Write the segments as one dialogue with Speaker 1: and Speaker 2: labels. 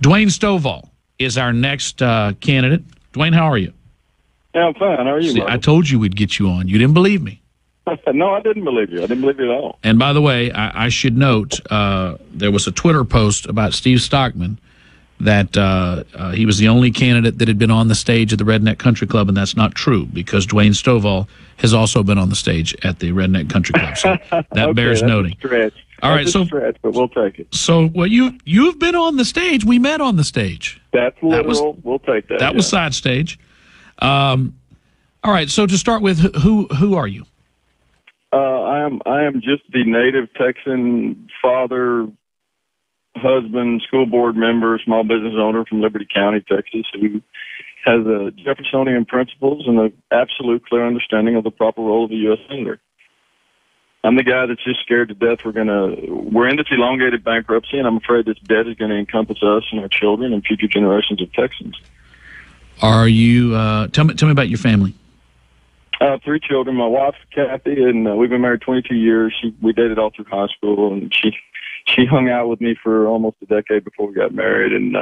Speaker 1: Dwayne Stovall is our next candidate. Dwayne, how are you?
Speaker 2: Yeah, I'm fine. How are you,
Speaker 1: See,
Speaker 2: Mark?
Speaker 1: I told you we'd get you on. You didn't believe me.
Speaker 2: No, I didn't believe you. I didn't believe you at all.
Speaker 1: And by the way, I should note there was a Twitter post about Steve Stockman that he was the only candidate that had been on the stage at the Redneck Country Club, and that's not true because Dwayne Stovall has also been on the stage at the Redneck Country Club. So that
Speaker 2: okay,
Speaker 1: bears noting.
Speaker 2: Stretch.
Speaker 1: All right,
Speaker 2: that's a stretch, but we'll take it.
Speaker 1: So, well, you've been on the stage. We met on the stage.
Speaker 2: That's literal. We'll take that.
Speaker 1: That was side stage. All right. So to start with, who are you?
Speaker 2: I am just the native Texan father, husband, school board member, small business owner from Liberty County, Texas, who has a Jeffersonian principles and an absolute clear understanding of the proper role of a U.S. Senator. I'm the guy that's just scared to death we're in this elongated bankruptcy, and I'm afraid this debt is going to encompass us and our children and future generations of Texans.
Speaker 1: Are you, tell me about your family.
Speaker 2: 3 children. My wife, Kathy, and we've been married 22 years. We dated all through high school, and she hung out with me for almost a decade before we got married. And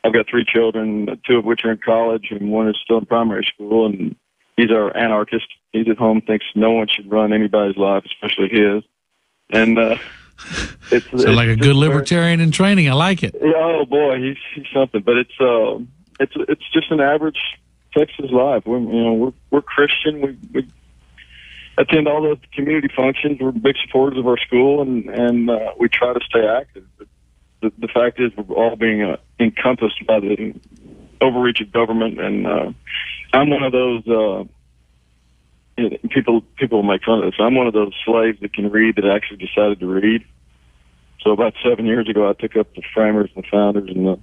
Speaker 2: I've got 3 children, 2 of which are in college, and 1 is still in primary school. And he's our anarchist. He's at home, thinks no one should run anybody's life, especially his. And it's
Speaker 1: like a good libertarian in training. I like it.
Speaker 2: Oh boy, he's something. But it's just an average Texas life. We're Christian. We attend all the community functions. We're big supporters of our school, and we try to stay active. But the fact is, we're all being encompassed by the overreach of government, and I'm one of those. People make fun of this. I'm one of those slaves that can read that actually decided to read. So about 7 years ago, I took up the framers and the founders and the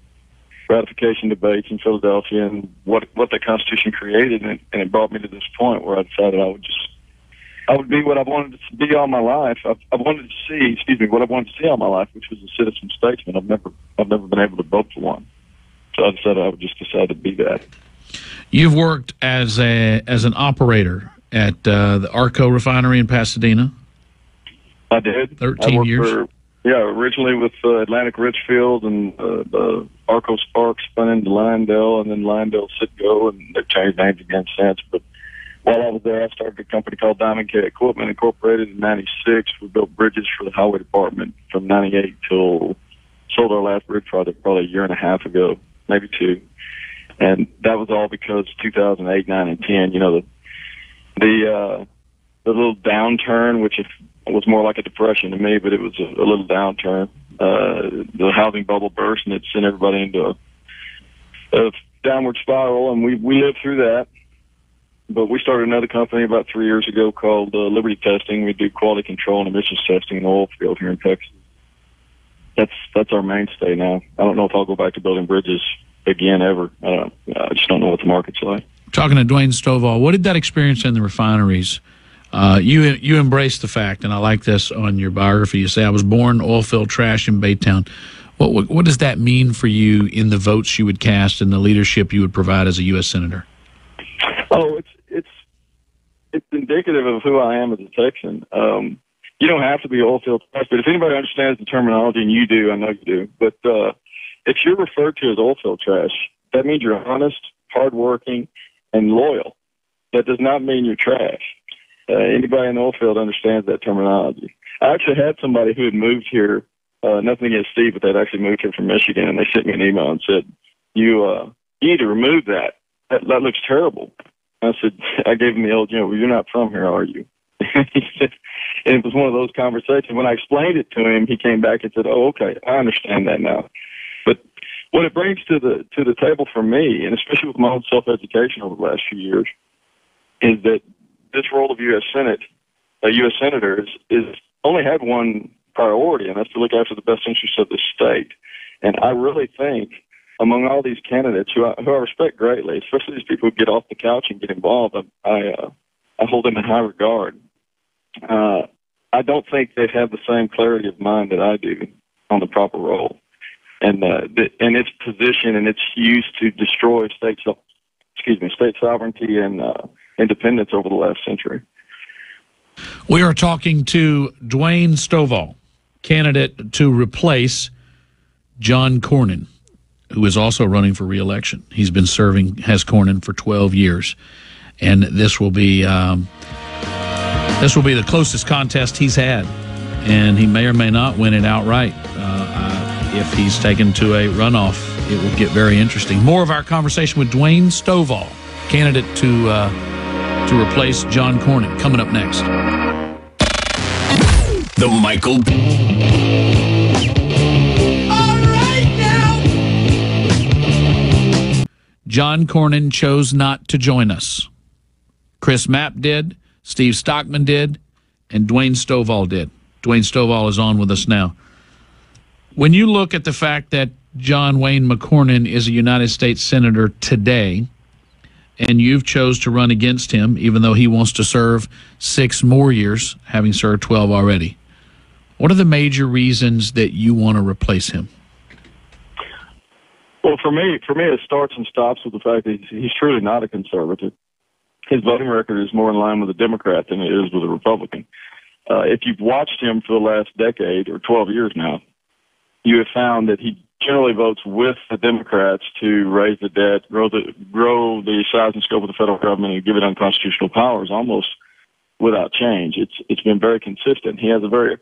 Speaker 2: ratification debates in Philadelphia and what the Constitution created, and it brought me to this point where I decided I would be what I wanted to be all my life. I wanted to see, what I wanted to see all my life, which was a citizen statesman. I've never been able to vote for one, so I decided I would just decide to be that.
Speaker 1: You've worked as an operator at the Arco refinery in Pasadena.
Speaker 2: I did.
Speaker 1: 13 years.
Speaker 2: Originally with Atlantic Richfield, and the Arco Spark spun into Lyondell, and then Lyondell Citgo, and they've changed names again since. But while I was there, I started a company called Diamond K Equipment Incorporated in '96. We built bridges for the highway department from '98 till sold our last bridge project probably a year and a half ago, maybe 2. And that was all because 2008, 9, and 10, the little downturn, which was more like a depression to me, but it was a little downturn. The housing bubble burst, and it sent everybody into a downward spiral, and we lived through that. But we started another company about 3 years ago called Liberty Testing. We do quality control and emissions testing in the oil field here in Texas. That's our mainstay now. I don't know if I'll go back to building bridges again ever. I just don't know what the market's like.
Speaker 1: Talking to Dwayne Stovall, what did that experience in the refineries? You embrace the fact, and I like this on your biography. You say, I was born oil field trash in Baytown. What does that mean for you in the votes you would cast and the leadership you would provide as a U.S. Senator?
Speaker 2: Oh, it's indicative of who I am as a Texan. You don't have to be oil field trash, but if anybody understands the terminology, and you do, I know you do, but if you're referred to as oil field trash, that means you're honest, hardworking, and loyal. That does not mean you're trash. Anybody in the oil field understands that terminology. I actually had somebody who had moved here, nothing against Steve, but they'd actually moved here from Michigan, and they sent me an email and said, you need to remove that. That looks terrible. I said, I gave him the old, well, you're not from here, are you? He said, and it was one of those conversations. When I explained it to him, he came back and said, oh, okay, I understand that now. But what it brings to the table for me, and especially with my own self-education over the last few years, is that this role of U.S. Senator is only had one priority, and that's to look after the best interests of the state. And I really think among all these candidates who I respect greatly, especially these people who get off the couch and get involved, I hold them in high regard. I don't think they have the same clarity of mind that I do on the proper role, and its position and its use to destroy state sovereignty and independence over the last century.
Speaker 1: We are talking to Dwayne Stovall, candidate to replace John Cornyn. who is also running for re-election. He's been serving Hess Cornyn for 12 years, and this will be the closest contest he's had, and he may or may not win it outright. If he's taken to a runoff, it will get very interesting. More of our conversation with Dwayne Stovall, candidate to replace John Cornyn, coming up next.
Speaker 3: The Michael.
Speaker 4: All right now.
Speaker 1: John Cornyn chose not to join us. Chris Mapp did, Steve Stockman did, and Dwayne Stovall did. Dwayne Stovall is on with us now. When you look at the fact that John Wayne McCornyn is a United States Senator today, and you've chose to run against him, even though he wants to serve 6 more years, having served 12 already, what are the major reasons that you want to replace him?
Speaker 2: Well, for me, it starts and stops with the fact that he's truly not a conservative. His voting record is more in line with a Democrat than it is with a Republican. If you've watched him for the last decade or 12 years now, you have found that he generally votes with the Democrats to raise the debt, grow the size and scope of the federal government, and give it unconstitutional powers almost without change. It's been very consistent. He has a very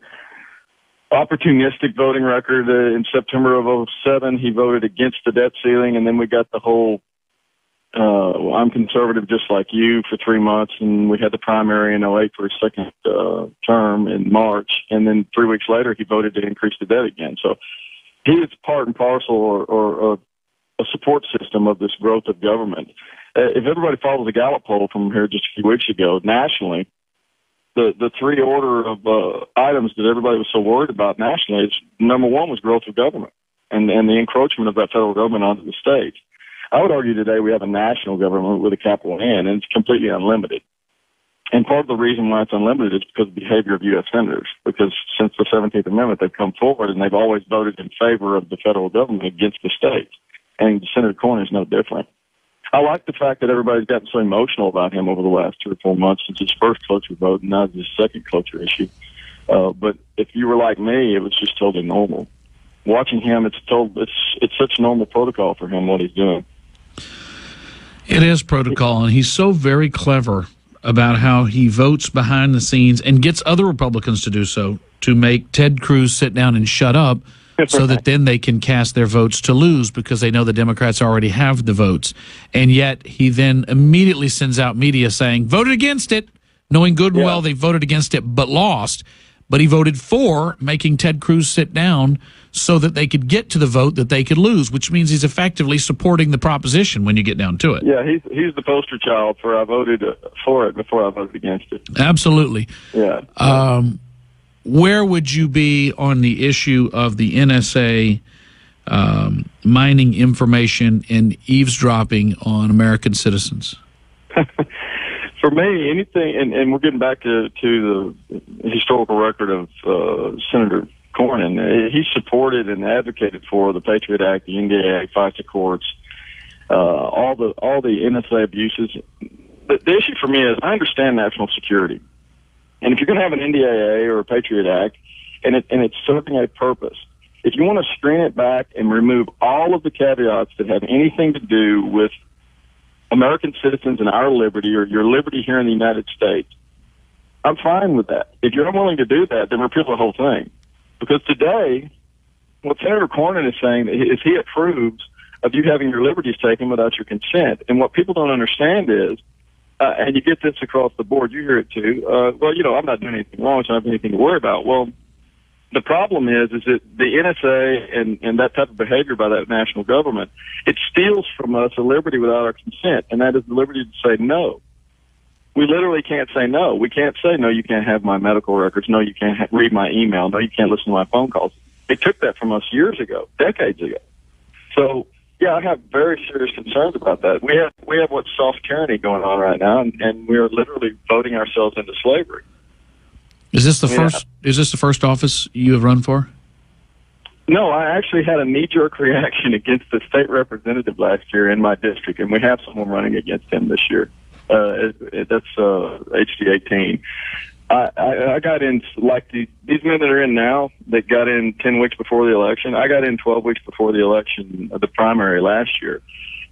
Speaker 2: opportunistic voting record. In September of 2007, he voted against the debt ceiling, and then we got the whole I'm conservative just like you for 3 months, and we had the primary in 2008 for his second term in March, and then 3 weeks later he voted to increase the debt again. So he is part and parcel or a support system of this growth of government. If everybody follows the Gallup poll from here just a few weeks ago, nationally, the 3 order of items that everybody was so worried about nationally is number 1 was growth of government and the encroachment of that federal government onto the states. I would argue today we have a national government with a capital N, and it's completely unlimited. And part of the reason why it's unlimited is because of the behavior of U.S. senators, because since the 17th Amendment, they've come forward and they've always voted in favor of the federal government against the states. And Senator Cornyn is no different. I like the fact that everybody's gotten so emotional about him over the last 2 or 4 months since his first cloture vote, and now his second cloture issue. But if you were like me, it was just totally normal. Watching him, it's such normal protocol for him what he's doing.
Speaker 1: It is protocol, and he's so very clever about how he votes behind the scenes and gets other Republicans to do so, to make Ted Cruz sit down and shut up so that then they can cast their votes to lose because they know the Democrats already have the votes. And yet he then immediately sends out media saying, voted against it, knowing good and well they voted against it but lost. But he voted for making Ted Cruz sit down so that they could get to the vote that they could lose, which means he's effectively supporting the proposition when you get down to it.
Speaker 2: Yeah, he's the poster child for I voted for it before I voted against it.
Speaker 1: Absolutely.
Speaker 2: Yeah.
Speaker 1: Where would you be on the issue of the NSA mining information and eavesdropping on American citizens?
Speaker 2: For me, anything, and we're getting back to the historical record of Senator Cornyn. He supported and advocated for the Patriot Act, the NDAA, FISA courts, all the NSA abuses. The issue for me is I understand national security, and if you're going to have an NDAA or a Patriot Act, and it's serving a purpose, if you want to screen it back and remove all of the caveats that have anything to do with American citizens and our liberty or your liberty here in the United States, I'm fine with that. If you're unwilling to do that, then repeal the whole thing. Because today, what Senator Cornyn is saying is he approves of you having your liberties taken without your consent. And what people don't understand is, and you get this across the board, you hear it too, well, I'm not doing anything wrong, so I don't have anything to worry about. Well, the problem is that the NSA and that type of behavior by that national government, it steals from us a liberty without our consent, and that is the liberty to say no. We literally can't say no. We can't say, no, you can't have my medical records. No, you can't read my email. No, you can't listen to my phone calls. They took that from us years ago, decades ago. So, yeah, I have very serious concerns about that. We have what's soft tyranny going on right now, and we are literally voting ourselves into slavery.
Speaker 1: Is this the first? Is this the first office you have run for?
Speaker 2: No, I actually had a knee-jerk reaction against the state representative last year in my district, and we have someone running against him this year. That's HD 18. I got in, like these men that are in now that got in 10 weeks before the election. I got in 12 weeks before the election, the primary last year.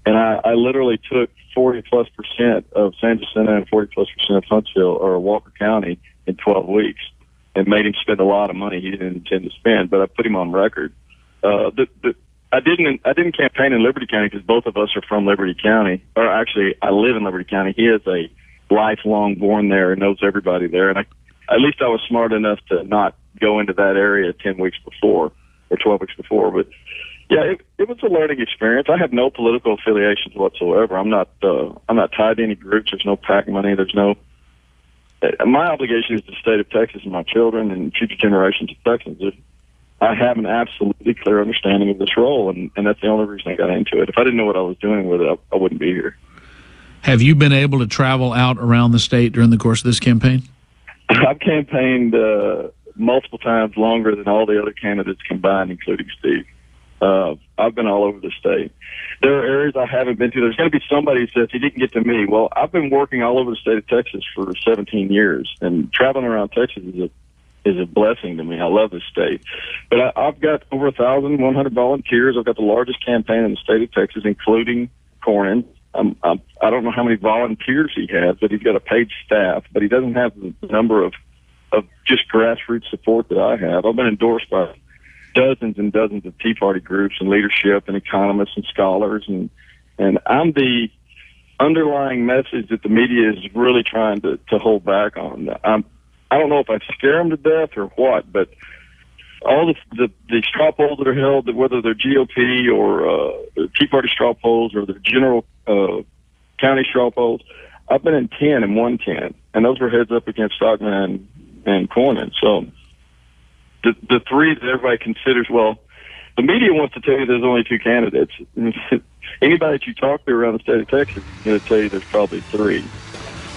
Speaker 2: And I literally took 40+% of San Jacinto and 40+% of Huntsville or Walker County in 12 weeks and made him spend a lot of money he didn't intend to spend, but I put him on record. I didn't campaign in Liberty County because both of us are from Liberty County, or actually I live in Liberty County. He is a lifelong born there and knows everybody there. And at least I was smart enough to not go into that area 10 weeks before or 12 weeks before. But yeah, it was a learning experience. I have no political affiliations whatsoever. I'm not tied to any groups. There's no PAC money. There's no. My obligation is to the state of Texas and my children and future generations of Texans. I have an absolutely clear understanding of this role, and that's the only reason I got into it. If I didn't know what I was doing with it, I wouldn't be here.
Speaker 1: Have you been able to travel out around the state during the course of this campaign?
Speaker 2: I've campaigned multiple times, longer than all the other candidates combined, including Steve. I've been all over the state. There are areas I haven't been to. There's going to be somebody who says he didn't get to me. Well, I've been working all over the state of Texas for 17 years, and traveling around Texas is a blessing to me. I love this state. But I've got over 1,100 volunteers. I've got the largest campaign in the state of Texas, including Cornyn. I don't know how many volunteers he has, but he's got a paid staff, but he doesn't have the number of just grassroots support that I have. I've been endorsed by dozens and dozens of Tea Party groups and leadership and economists and scholars, and I'm the underlying message that the media is really trying to hold back on. I don't know if I scare them to death or what, but all the straw polls that are held, whether they're GOP or Tea Party straw polls or the general county straw polls, I've been in 10 and won 10, and those were heads up against Stockman and Cornyn. So the three that everybody considers, well, the media wants to tell you there's only two candidates. Anybody that you talk to around the state of Texas is going to tell you there's probably three.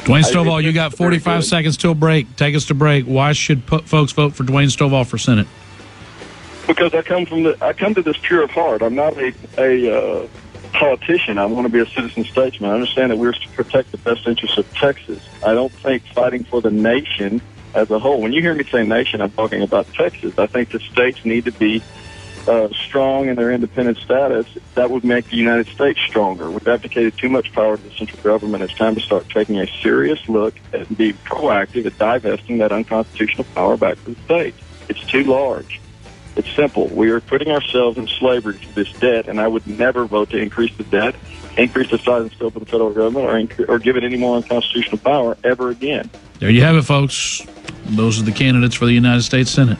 Speaker 1: Dwayne Stovall, you got 45 seconds till break. Take us to break. Why should folks vote for Dwayne Stovall for Senate?
Speaker 2: Because I come to this pure of heart. I'm not a politician. I want to be a citizen statesman. I understand that we're to protect the best interests of Texas. I don't think fighting for the nation as a whole. When you hear me say nation, I'm talking about Texas. I think the states need to be strong in their independent status. That would make the United States stronger. We've abdicated too much power to the central government. It's time to start taking a serious look and be proactive at divesting that unconstitutional power back to the states. It's too large. It's simple. We are putting ourselves in slavery to this debt, and I would never vote to increase the debt, increase the size and scope of the federal government, or give it any more unconstitutional power ever again.
Speaker 1: There you have it, folks. Those are the candidates for the United States Senate.